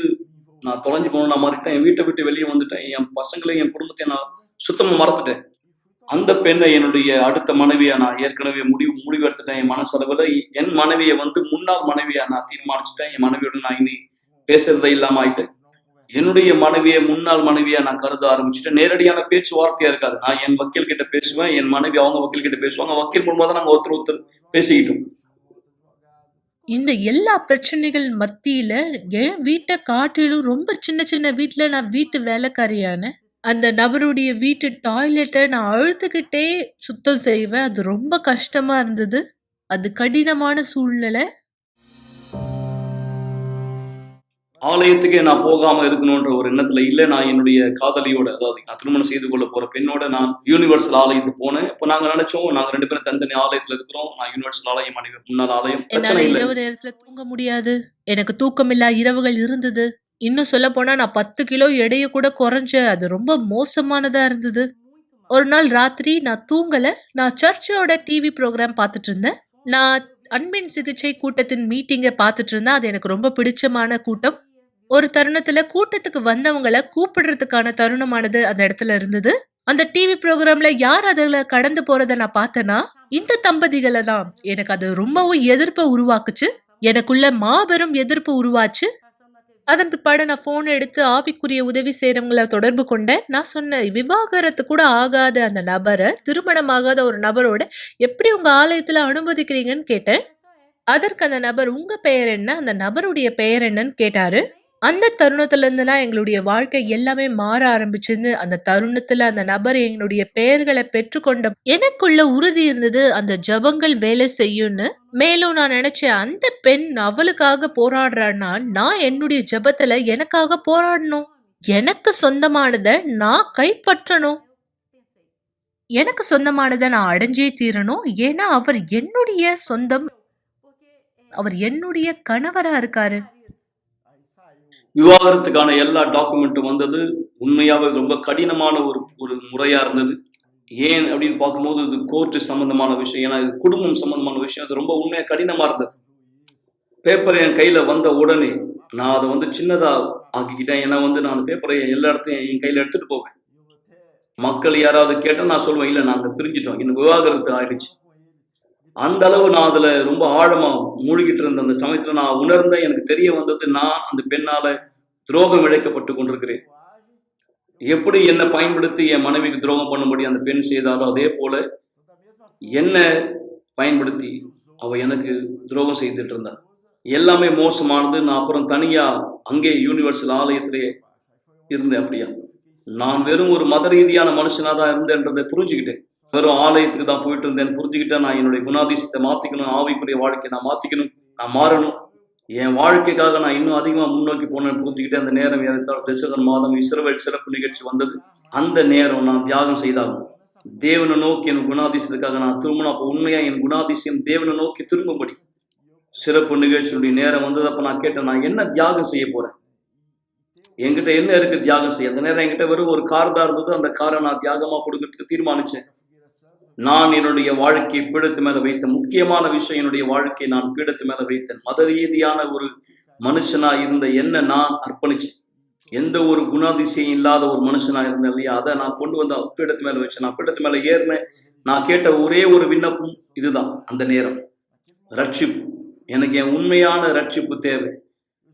நான் தொலைஞ்சு போன நான் மாறிட்டேன். என் வீட்டை விட்டு வெளியே வந்துட்டேன். என் பசங்களையும் என் குடும்பத்தையும் நான் சுத்தமா மறந்துட்டேன். அந்த பெண்ணை என்னுடைய அடுத்த மனைவியா நான் ஏற்கனவே முடிவு எடுத்துட்டேன். என் மனசளவுல என் மனைவியை முன்னாள் மனைவியா நான் தீர்மானிச்சுட்டேன். என் மனைவியோட நான் இனி பேசுறதே இல்லாம ஆயிட்டேன். என்னுடைய மனைவியை முன்னாள் மனைவியா நான் கருத ஆரம்பிச்சுட்டேன். நேரடியான பேச்சுவார்த்தையா இருக்காது. நான் என் வக்கீல் கிட்ட பேசுவேன், என் மனைவி அவங்க வக்கீல் கிட்ட பேசுவாங்க. வக்கீல் மூலமா தான் நாங்க ஒருத்தர் பேசிக்கிட்டோம். இந்த எல்லா பிரச்சனைகள் மத்தியில என் வீட்டை காட்டிலும் ரொம்ப சின்ன சின்ன வீட்டுல நான் வீட்டு வேலைக்காரியான அந்த நபருடைய வீட்டு டாய்லெட்டை நான் அழுத்துக்கிட்டே சுத்தம் செய்வேன். அது ரொம்ப கஷ்டமா இருந்தது. அது கடினமான சூழ்நிலை. ஆலயத்துக்கே நான் போகாம இருக்கணும்ன்ற ஒரு எண்ணத்துல இல்ல. நான் என்னுடைய காதலியோட, அதாவது நான் திருமணம் செய்து கொள்ள போற பெண்ணோட நான் யூனிவர்சல் ஆலயத்துக்கு போனேன். இப்ப நாங்க நினைச்சோம் நாங்க 2 பேரும் தனித்தனி ஆலயத்துல இருக்கிறோம். நான் யூனிவர்சல் ஆலயம், மனைவி முன்னாள் ஆலயம். என்னால பிரச்சனை இல்லை. இரவு நேரத்துல தூங்க முடியாது. எனக்கு தூக்கமில்லா இரவுகள் இருந்தது. இன்னும் சொல்ல போனா நான் 10 கிலோ எடைய கூட குறைஞ்சேன். அது ரொம்ப மோசமானதா இருந்தது. ஒரு நாள் ராத்திரி நான் தூங்கல. நான் சர்ச்சோட டிவி ப்ரோக்ராம் பார்த்துட்டு இருந்தேன். நான் அன்பின் சிகிச்சை கூட்டத்தின் மீட்டிங்கை பார்த்துட்டு இருந்தேன். அது எனக்கு ரொம்ப பிடிச்சமான கூட்டம். ஒரு தருணத்துல கூட்டத்துக்கு வந்தவங்களை கூப்பிடுறதுக்கான தருணமானது அந்த இடத்துல இருந்தது. அந்த டிவி ப்ரோக்ராம்ல யார் அதுல கடந்து போறத நான் பார்த்தேன்னா இந்த தம்பதிகளை தான். எனக்கு அது ரொம்பவும் எதிர்ப்பை உருவாக்குச்சு. எனக்குள்ள மாபெரும் எதிர்ப்பு உருவாச்சு. அதன் பிற்பாடு நான் போன் எடுத்து ஆவிக்குரிய உதவி செய்யறவங்களை தொடர்பு கொண்டேன். நான் சொன்னேன், விவாகரத்து கூட ஆகாத அந்த நபரை, திருமணமாகாத ஒரு நபரோட எப்படி உங்க ஆலயத்துல அனுமதிக்கிறீங்கன்னு கேட்டேன். அதற்கு அந்த நபர், உங்க பெயர் என்ன, அந்த நபருடைய பெயர் என்னன்னு கேட்டாரு. அந்த தருணத்துல இருந்துலாம் எங்களுடைய வாழ்க்கை எல்லாமே மாற ஆரம்பிச்சுன்னு. அந்த தருணத்துல அந்த நபர் எங்களுடைய பெயர்களை பெற்றுக்கொண்ட எனக்குள்ள உறுதி இருந்தது, அந்த ஜபங்கள் வேலை செய்யும்னு. மேலும் நான் நினைச்சேன், அந்த பெண் அவளுக்காக போராடுறான்னா நான் என்னுடைய ஜபத்துல எனக்காக போராடணும். எனக்கு சொந்தமானதை நான் கைப்பற்றணும். எனக்கு சொந்தமானதை நான் அடைஞ்சே தீரணும். ஏன்னா அவர் என்னுடைய சொந்தம். அவர் என்னுடைய கணவரா இருக்காரு. விவாகரத்துக்கான எல்லா டாக்குமெண்ட்டும் வந்தது. உண்மையாவே ரொம்ப கடினமான ஒரு முறையா இருந்தது. ஏன் அப்படின்னு பார்க்கும்போது இது கோர்ட்டு சம்பந்தமான விஷயம். ஏன்னா இது குடும்பம் சம்பந்தமான விஷயம். அது ரொம்ப உண்மையா கடினமா இருந்தது. பேப்பர் என் கையில வந்த உடனே நான் அதை சின்னதா ஆக்கிக்கிட்டேன். ஏன்னா நான் அந்த பேப்பரை எல்லா இடத்தையும் என் கையில எடுத்துட்டு போவேன். மக்கள் யாராவது கேட்டா நான் சொல்லுவேன், இல்ல நாங்க பிரிஞ்சிட்டோம், எனக்கு விவாகரத்து ஆயிடுச்சு. அந்த அளவு நான் அதுல ரொம்ப ஆழமா மூழ்கிட்டு இருந்த அந்த சமயத்துல நான் உணர்ந்தேன். எனக்கு தெரிய வந்தது, நான் அந்த பெண்ணால துரோகம் இழைக்கப்பட்டு கொண்டிருக்கிறேன். எப்படி என்னை பயன்படுத்தி என் மனைவிக்கு துரோகம் பண்ணும்படி அந்த பெண் செய்தாலோ அதே போல என்ன பயன்படுத்தி அவ எனக்கு துரோகம் செய்துட்டு இருந்தா. எல்லாமே மோசமானது. நான் அப்புறம் தனியா அங்கே யூனிவர்சல் ஆலயத்திலே இருந்தேன். அப்படியா, நான் வெறும் ஒரு மத ரீதியான மனுஷனா தான் இருந்தேன்றதை புரிஞ்சுக்கிட்டேன். வெறும் ஆலயத்துக்கு தான் போயிட்டு இருந்தேன். புரிஞ்சுக்கிட்டேன், நான் என்னுடைய குணாதிசயத்தை மாத்திக்கணும், ஆவிக்குரிய வாழ்க்கையை நான் மாத்திக்கணும், நான் மாறணும். என் வாழ்க்கைக்காக நான் இன்னும் அதிகமா முன்னோக்கி போனேன்னு புரிஞ்சுக்கிட்டேன். அந்த நேரம் டிசம்பர் மாதம் இஸ்ரவேல் சிறப்பு நிகழ்ச்சி வந்தது. அந்த நேரம் நான் தியாகம் செய்தாகும். தேவனை நோக்கி என் குணாதிசயத்துக்காக நான் திரும்பணும். அப்போ உண்மையா என் குணாதிசயம் தேவனை நோக்கி திரும்பும்படி சிறப்பு நிகழ்ச்சியுடைய நேரம் வந்தது. அப்ப நான் கேட்டேன், நான் என்ன தியாகம் செய்ய போறேன், என்கிட்ட என்ன இருக்கு தியாகம் செய்ய. அந்த நேரம் என்கிட்ட வெறும் ஒரு கார் தான் இருந்தது. அந்த காரை நான் தியாகமா கொடுக்கறதுக்கு தீர்மானிச்சேன். நான் என்னுடைய வாழ்க்கையை பீடத்து மேல வைத்தேன். முக்கியமான விஷயம், என்னுடைய வாழ்க்கையை நான் பீடத்து மேல வைத்தேன். மத ரீதியான ஒரு மனுஷனா இருந்த என்ன நான் அர்ப்பணிச்சேன். எந்த ஒரு குணாதிசயம் இல்லாத ஒரு மனுஷனா இருந்தேன் இல்லையா, அதை நான் கொண்டு வந்து பீடத்து மேல வச்சேன். நான் பீடத்து மேல ஏறினேன். நான் கேட்ட ஒரே ஒரு விண்ணப்பம் இதுதான். அந்த நேரம் ரட்சிப்பு, எனக்கு என் உண்மையான ரட்சிப்பு தேவை.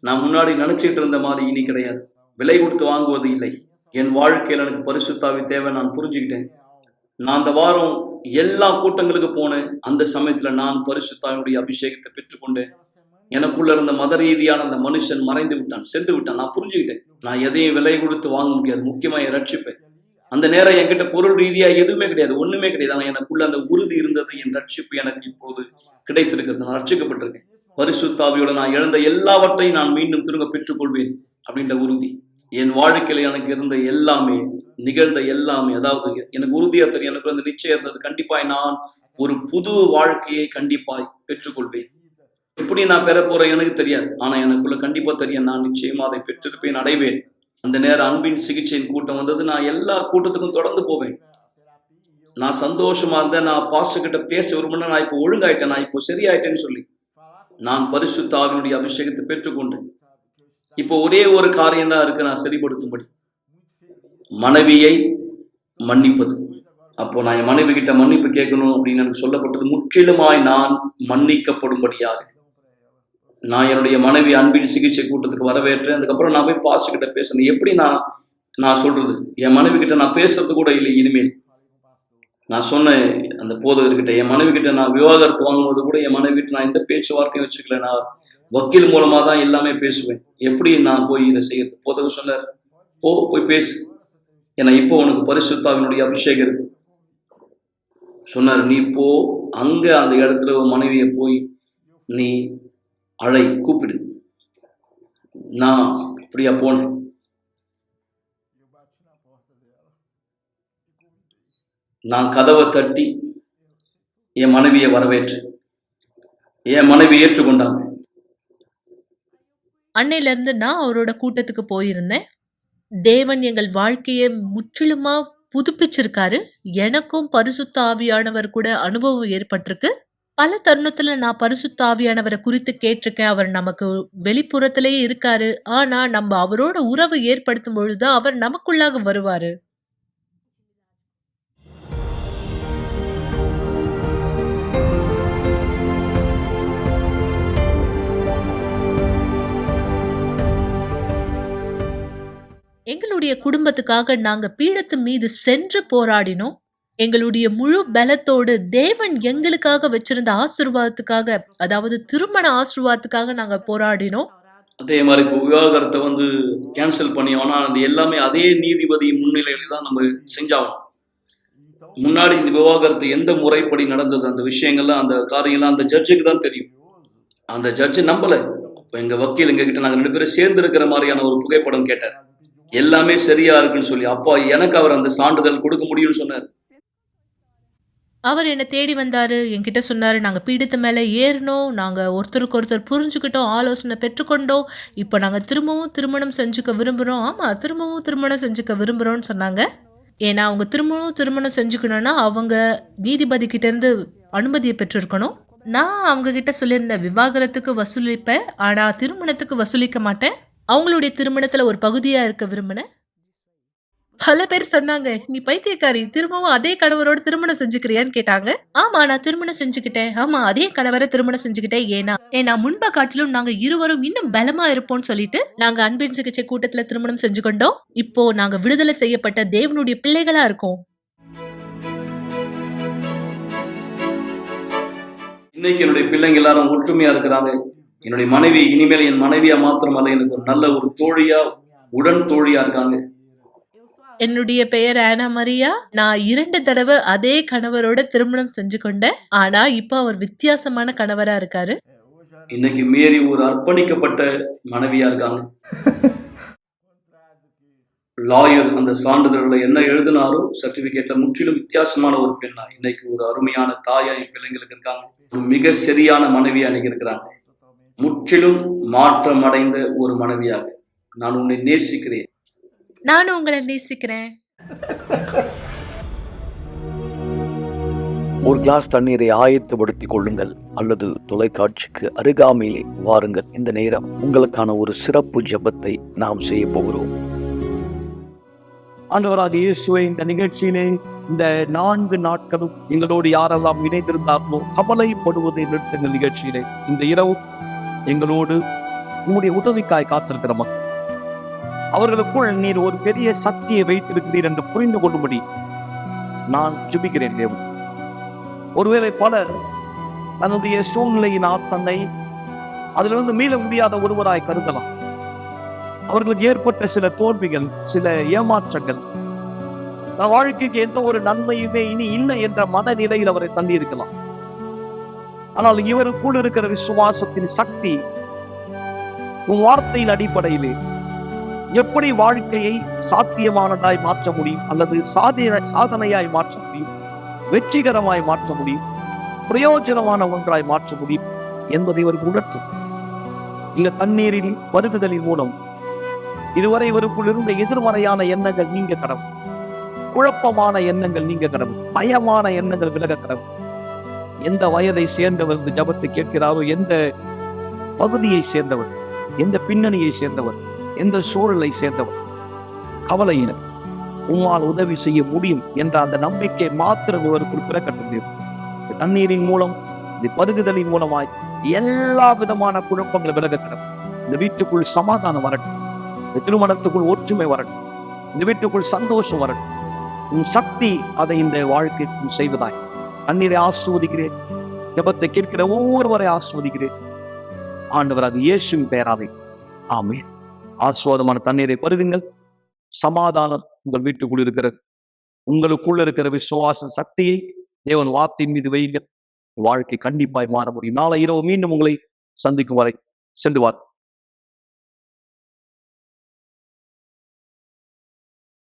நான் முன்னாடி நினைச்சிட்டு இருந்த மாதிரி இனி கிடையாது. விலை கொடுத்து வாங்குவது இல்லை. என் வாழ்க்கையில் எனக்கு பரிசுத்தாவி தேவை. நான் புரிஞ்சுக்கிட்டேன். நான் அந்த வாரம் எல்லா கூட்டங்களுக்கு போனேன். அந்த சமயத்துல நான் பரிசுத்தாவினுடைய அபிஷேகத்தை பெற்றுக்கொண்டேன். எனக்குள்ள இருந்த மத ரீதியான அந்த மனுஷன் மறைந்து விட்டான், சென்று விட்டான். நான் புரிஞ்சுக்கிட்டேன், நான் எதையும் விலை கொடுத்து வாங்க முடியாது. முக்கியமா என் ரட்சிப்பேன். அந்த நேரம் என்கிட்ட பொருள் ரீதியா எதுவுமே கிடையாது, ஒண்ணுமே கிடையாது. ஆனா எனக்குள்ள அந்த உறுதி இருந்தது, என் ரட்சிப்பு எனக்கு இப்போது கிடைத்திருக்கிறது, நான் ரட்சிக்கப்பட்டிருக்கேன். பரிசுத்த ஆவியோட நான் இழந்த எல்லாவற்றையும் நான் மீண்டும் திரும்ப பெற்றுக்கொள்வேன் அப்படின்ற உறுதி. என் வாழ்க்கையில எனக்கு இருந்த எல்லாமே, நிகழ்ந்த எல்லாமே, அதாவது எனக்கு உறுதியா தெரியும், எனக்கு அந்த நிச்சயம் இருந்தது, கண்டிப்பாய் நான் ஒரு புது வாழ்க்கையை கண்டிப்பாய் பெற்றுக்கொள்வேன். எப்படி நான் பெற போறேன் எனக்கு தெரியாது, ஆனா எனக்குள்ள கண்டிப்பா தெரியும், நான் நிச்சயமா அதை பெற்றிருப்பேன், அடைவேன். அந்த நேரம் அன்பின் சிகிச்சையின் கூட்டம் வந்தது. நான் எல்லா கூட்டத்துக்கும் தொடர்ந்து போவேன். நான் சந்தோஷமா இருந்தேன். நான் பாஸ்டர் கிட்ட பேச விரும்பினா, நான் இப்போ ஒழுங்காயிட்டேன், நான் இப்போ சரியாயிட்டேன்னு சொல்லி நான் பரிசுத்த ஆவியினுடைய அபிஷேகத்தை பெற்றுக்கொண்டேன். இப்போ ஒரே ஒரு காரியம் தான் இருக்கு நான் சரிப்படுத்தும்படி, மனைவியை மன்னிப்பது. அப்போ நான் என் மனைவி கிட்ட மன்னிப்பு கேட்கணும் அப்படின்னு எனக்கு சொல்லப்பட்டது. முற்றிலுமாய் நான் மன்னிக்கப்படும்படியாக நான் என்னுடைய மனைவி அன்பின் சிகிச்சை கூட்டத்துக்கு வரவேற்றேன். அதுக்கப்புறம் நான் போய் பாஸ்டர் கிட்ட பேசணும். எப்படி நான் சொல்றது, என் மனைவி கிட்ட நான் பேசுறது கூட இல்லை இனிமேல். நான் சொன்னேன் அந்த போதகர்கிட்ட, என் மனைவி கிட்ட நான் விவாகரத்து வாங்கும்போது கூட என் மனைவி கிட்ட நான் எந்த பேச்சுவார்த்தையும் வச்சுக்கல, நான் வக்கீல் மூலமா தான் எல்லாமே பேசுவேன். எப்படி நான் போய் இதை செய்யறது? போதகர் சொன்னார், போய் பேசு, ஏன்னா இப்போ உனக்கு பரிசுத்தாவினுடைய அபிஷேகம் இருக்கு சொன்னார். நீ போ, அங்க அந்த இடத்துல உன் மனைவியை போய் நீ அழை, கூப்பிடு. நான் அப்படியா போனேன். நான் கதவை தட்டி என் மனைவியை வரவேற்றேன். என் மனைவி ஏற்றுக்கொண்டாங்க. அன்னையில இருந்து நான் அவரோட கூட்டத்துக்கு போயிருந்தேன். தேவன் எங்கள் வாழ்க்கையை முற்றிலுமா புதுப்பிச்சிருக்காரு. எனக்கும் பரிசுத்த ஆவியானவர் கூட அனுபவம் ஏற்பட்டிருக்கு. பல தருணத்துல நான் பரிசுத்த ஆவியானவரை குறித்து கேட்டிருக்கேன். அவர் நமக்கு வெளிப்புறத்திலேயே இருக்காரு. ஆனா நம்ம அவரோட உறவு ஏற்படுத்தும் பொழுதுதான் அவர் நமக்குள்ளாக வருவாரு. எங்களுடைய குடும்பத்துக்காக நாங்க பீடத்து மீது சென்று போராடினோம். எங்களுடைய முழு பலத்தோடு தேவன் எங்களுக்காக வச்சிருந்த ஆசீர்வாதத்துக்காக, அதாவது திருமண ஆசீர்வாதத்துக்காக நாங்க போராடினோம். அதே மாதிரி இப்போ விவாகரத்தை கேன்சல் பண்ணி, ஆனால் அது எல்லாமே அதே நீதிபதி முன்னிலையில தான் நம்ம செஞ்சாகணும். முன்னாடி இந்த விவாகரத்து எந்த முறைப்படி நடந்தது, அந்த விஷயங்கள்லாம், அந்த காரியங்கள்லாம் அந்த ஜட்ஜுக்கு தான் தெரியும். அந்த ஜட்ஜு நம்பல. எங்க வக்கீல் எங்க கிட்ட நாங்க 2 பேரும் சேர்ந்து இருக்கிற மாதிரியான ஒரு புகைப்படம் கேட்டார். எல்லாமே சரியா இருக்குன்னு சொல்லி, அப்பா எனக்கு அவர் அந்த சான்றிதழ் கொடுக்க முடியும்னு சொன்னார். அவர் என்னை தேடி வந்தாரு, என்கிட்ட சொன்னாரு, நாங்க பீடத்து மேல ஏறினோம், நாங்க ஒருத்தருக்கு ஒருத்தர் புரிஞ்சுக்கிட்டோம், ஆலோசனை பெற்றுக்கொண்டோம், இப்போ நாங்க திரும்பவும் திருமணம் செஞ்சுக்க விரும்புறோம். ஆமா, திரும்பவும் திருமணம் செஞ்சுக்க விரும்புறோம்னு சொன்னாங்க. ஏன்னா அவங்க திரும்பவும் திருமணம் செஞ்சுக்கணும்னா அவங்க நீதிபதி கிட்ட இருந்து அனுமதியை பெற்றிருக்கணும். நான் அவங்க கிட்ட சொல்லியிருந்தேன், விவாகரத்துக்கு வசூலிப்பேன், ஆனா திருமணத்துக்கு வசூலிக்க மாட்டேன். அவங்களுடைய திருமணத்துல ஒரு பகுதியா இருக்க விரும்பினேன். பல பேர் சொன்னாங்க, நீ பைத்தியக்காரி, திரும்பவும் அதே கணவரோட திருமணம் செஞ்சுக்கிறியான்னு கேட்டாங்க. ஆமா, நான் திருமணம் செஞ்சுக்கிட்டேன். ஆமா, அதே கணவரை திருமணம் செஞ்சுக்கிட்டேன். ஏன்னா முன்பை காட்டிலும் நாங்க இருவரும் இன்னும் பலமா இருப்போம்னு சொல்லிட்டு நாங்க அன்பின் சிகிச்சை கூட்டத்துல திருமணம் செஞ்சு கொண்டோம். இப்போ நாங்க விடுதலை செய்யப்பட்ட தேவனுடைய பிள்ளைகளா இருக்கோம். இன்னைக்கு என்னுடைய பிள்ளைங்க எல்லாரும் ஒற்றுமையா இருக்கிறாங்க. என்னுடைய மனைவி இனிமேல் என் மனைவியா மாத்திரமல்ல, எனக்கு ஒரு நல்ல ஒரு தோழியா, உடன் தோழியா இருக்காங்க. என்னுடைய பெயர் ஆனா மரியா. நான் 2 தடவை அதே கணவரோட திருமணம் செஞ்சு கொண்டேன். ஆனா இப்ப அவர் வித்தியாசமான கணவரா இருக்காரு. இன்னைக்கு மேரி ஒரு அர்ப்பணிக்கப்பட்ட மனைவியா இருக்காங்க. லாயர் அந்த சான்றிதழ்ல என்ன எழுதினாரோ சர்டிபிகேட்ல முற்றிலும் வித்தியாசமான ஒரு பெண்ணா இன்னைக்கு ஒரு அருமையான தாயா என் பிள்ளைங்களுக்கு இருக்காங்க. ஒரு மிக சரியான மனைவியா இன்னைக்கு இருக்கிறாங்க. முற்றிலும் மாற்றம் அடைந்த ஒரு மனைவியாக. நான் உன்னை நேசிக்கிறேன். நானும் உங்களை நேசிக்கிறேன். ஒரு கிளாஸ் தண்ணீரை ஆயத்தப்படுத்திக் கொள்ளுங்கள் அல்லது தொலைக்காட்சிக்கு அருகாமையிலே வாருங்கள். இந்த நேரம் உங்களுக்கான ஒரு சிறப்பு ஜெபத்தை நாம் செய்ய போகிறோம். ஆண்டவராக இயேசுவை, இந்த நிகழ்ச்சியிலே இந்த 4 நாட்களும் எங்களோடு யாரெல்லாம் இணைந்திருந்தார்களோ கவலைப்படுவதை நிறுத்துங்கள். நிகழ்ச்சியிலே இந்த இரவு எங்களோடு உங்களுடைய உதவிக்காய் காத்திருக்கிற மக்கள், அவர்களுக்குள் நீர் ஒரு பெரிய சக்தியை வைத்திருக்கிறீர் என்று புரிந்து கொள்ளும்படி நான் ஜெபிக்கிறேன் தேவன். ஒருவேளை பலர் தன்னுடைய சூழ்நிலையினால் தன்னை அதிலிருந்து மீள முடியாத ஒருவராய் கருதலாம். அவர்களுக்கு ஏற்பட்ட சில தோல்விகள், சில ஏமாற்றங்கள், தன் வாழ்க்கைக்கு எந்த ஒரு நன்மையுமே இனி இல்லை என்ற மனநிலையில் அவரை தள்ளி இருக்கலாம். ஆனால் இவருக்குள் இருக்கிற விசுவாசத்தின் சக்தி உன் வார்த்தையின் அடிப்படையிலே எப்படி வாழ்க்கையை சாத்தியமானதாய் மாற்ற முடியும், அல்லது சாதனையாய் மாற்ற முடியும், வெற்றிகரமாய் மாற்ற முடியும், பிரயோஜனமான ஒன்றாய் மாற்ற முடியும் என்பதை இவருக்கு உணர்த்தும். இந்த தண்ணீரின் வருகுதலின் மூலம் இதுவரை இவருக்குள் இருந்த எதிர்மறையான எண்ணங்கள் நீங்க கடவுள், குழப்பமான எண்ணங்கள் நீங்க கடவுள், பயமான எண்ணங்கள் விலக கடவுள். எந்த வயதை சேர்ந்தவர் இந்த ஜபத்தை கேட்கிறாரோ, எந்த பகுதியை சேர்ந்தவர், எந்த பின்னணியை சேர்ந்தவர், எந்த சூழலை சேர்ந்தவர், கவலையினர் உம்மால் உதவி செய்ய முடியும் என்ற அந்த நம்பிக்கை மாத்திரம் இவருக்குள் பிறக்கட்டும். தண்ணீரின் மூலம், இந்த பருகுதலின் மூலமாய் எல்லா விதமான குழப்பங்களை விலக கடவுள். இந்த வீட்டுக்குள் சமாதானம் வரட்டும், இந்த திருமணத்துக்குள் ஒற்றுமை வரட்டும், இந்த வீட்டுக்குள் சந்தோஷம் வரட்டும். உன் சக்தி அதை இந்த வாழ்க்கைக்குள் செய்வதாய் தண்ணீரை ஆசிர்வதிக்கிறேன். ஜெபத்தை கேட்கிற ஒவ்வொருவரை ஆசிர்வதிக்கிறேன் ஆண்டவர், அது இயேசுவின் பெயராவே ஆமென். ஆசீர்வாதமான தண்ணீரை பருகுங்கள். சமாதானம் உங்கள் வீட்டுக்குள் இருக்கிறது. உங்களுக்குள்ள இருக்கிற விசுவாச சக்தியை தேவன் வார்த்தையின் மீது வையுங்கள். வாழ்க்கை கண்டிப்பாய் மாற முடியும். நாளை இரவு மீண்டும் உங்களை சந்திக்கும் வரை சென்று வார்.